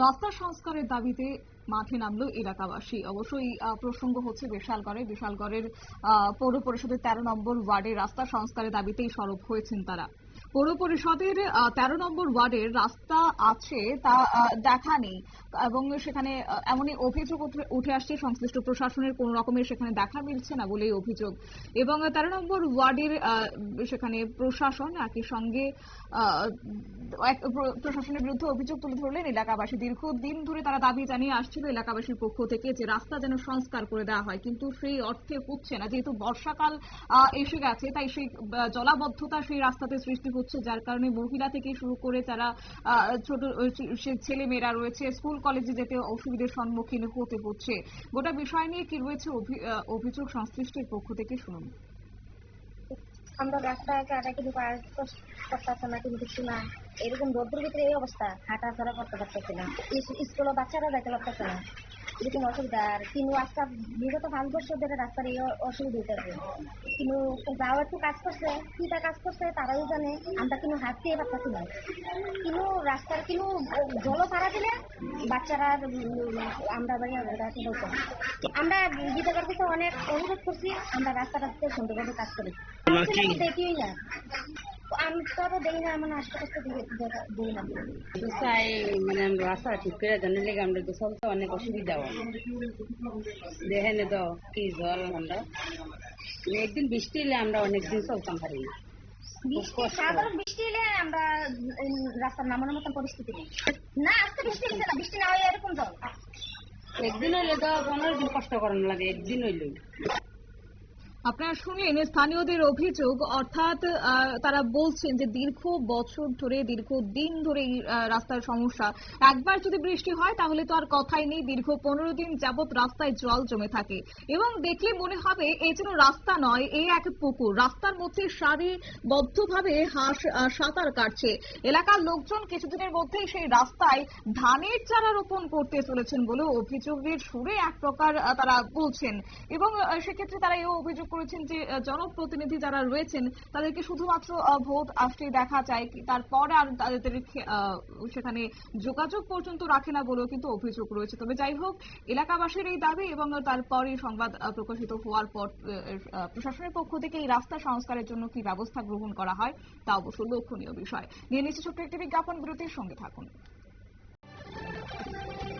রাস্তা সংস্কারের দাবিতে মাঠে নামলো এলাকাবাসী। অবশ্যই প্রসঙ্গ হচ্ছে বিশালগড়ের পৌর পরিষদের 13 নম্বর ওয়ার্ডে রাস্তা সংস্কারের দাবিতেই সরব হয়েছেন তারা। পৌর পরিষদের 13 নম্বর ওয়ার্ডের রাস্তা আছে তা দেখা নেই এবং সেখানে এমনই অভিযোগ উঠে আসছে সংশ্লিষ্ট প্রশাসনের কোন রকমের সেখানে দেখা মিলছে না বলেই অভিযোগ। এবং 13 নম্বর ওয়ার্ডের সেখানে প্রশাসন একই সঙ্গে প্রশাসনের বিরুদ্ধে অভিযোগ তুলে ধরলেন এলাকাবাসী। দীর্ঘদিন ধরে তারা দাবি জানিয়ে আসছিল এলাকাবাসীর পক্ষ থেকে যে রাস্তা যেন সংস্কার করে দেওয়া হয়, কিন্তু সেই অর্থে হচ্ছে না। যেহেতু বর্ষাকাল এসে গেছে তাই সেই জলাবদ্ধতা সেই রাস্তাতে সৃষ্টি হচ্ছে, যার কারণে মহিলা থেকে শুরু করে যারা ছোট ছেলে মেয়েরা রয়েছে স্কুল কলেজে যেতে অসুবিধার সম্মুখীন হতে হচ্ছে। গোটা বিষয় নিয়ে কি রয়েছে অভিযোগ সংশ্লিষ্টের পক্ষ থেকে শুনুন। আমরা রাস্তায় আটা কিন্তু করতেছে না, কিন্তু কিছু না, এরকম রোদ্রের ভিতরে এই অবস্থা, হাঁটাচলা করতে পারতেছে না, স্কুলে বাচ্চারা যাইতে পারতেছে না, এরকম অসুবিধা। আর কিন্তু আজকে বিগত 5 বছর ধরে রাস্তার এই অসুবিধা হইতেছে। কিন্তু যাও একটু কাজ করছে, কিটা কাজ করছে তারাও জানে, আমরা কিন্তু হাত দিয়ে পারতেছি না। কিন্তু রাস্তার কিন্তু জল ছাড়া দিলে বাচ্চারা আমরা আমরা বিধায়কের কাছে অনেক অনুরোধ করছি, আমরা রাস্তাটা সুন্দরভাবে কাজ করি, দেখিই না। আমি তো দেখি না, মানে আশেপাশে দিই না। মানে আমরা রাস্তা ঠিক করে জানি লেগে আমরা তো চলতে অনেক অসুবিধা হয়। দেখেন তো কি জল, আমরা একদিন বৃষ্টি এলে আমরা অনেকদিন চলতাম পারি না। সাধারণ বৃষ্টি এলে আমরা রাস্তার নামানোর মতন পরিস্থিতি নেই। না আজকে বৃষ্টি হচ্ছে না, বৃষ্টি না হলে এরকম জল। একদিন হইলে তো 15 দিন কষ্ট করানো লাগে, একদিন হইলে। আপনারা শুনলেন স্থানীয়দের অভিযোগ, অর্থাৎ তারা বলছেন যে দীর্ঘদিন ধরে এই রাস্তার সমস্যা। একবার যদি বৃষ্টি হয় তাহলে তো আর কথাই নেই, দীর্ঘ 15 দিন যাবত রাস্তায় জল জমে থাকে এবং দেখলে মনে হবে এই যেন রাস্তা নয়, এই এক পুকুর। রাস্তার মধ্যে সারিবদ্ধভাবে হাঁস সাঁতার কাটছে। এলাকার লোকজন কিছুদিনের মধ্যেই সেই রাস্তায় ধানের চারা রোপণ করতে চলেছেন বলেও অভিযোগের সুরে এক প্রকার তারা বলছেন। এবং সেক্ষেত্রে তারা এও অভিযোগ করেছেন যে জনপ্রতিনিধি যারা রয়েছেন তাদেরকে শুধুমাত্র ভোট আসতে দেখা যায়, তারপর আর তাদের সেখানে যোগাযোগ পর্যন্ত রাখে না বলেও কিন্তু অভিযোগ রয়েছে। তবে যাই হোক, এলাকাবাসীর এই দাবি এবং তারপরে সংবাদ প্রকাশিত হওয়ার পর প্রশাসনের পক্ষ থেকে এই রাস্তা সংস্কারের জন্য কি ব্যবস্থা গ্রহণ করা হয় তা অবশ্য লক্ষণীয় বিষয়। নিয়ে নিচ্ছে ছোট্ট একটি বিজ্ঞাপন, বিরতির সঙ্গে থাকুন।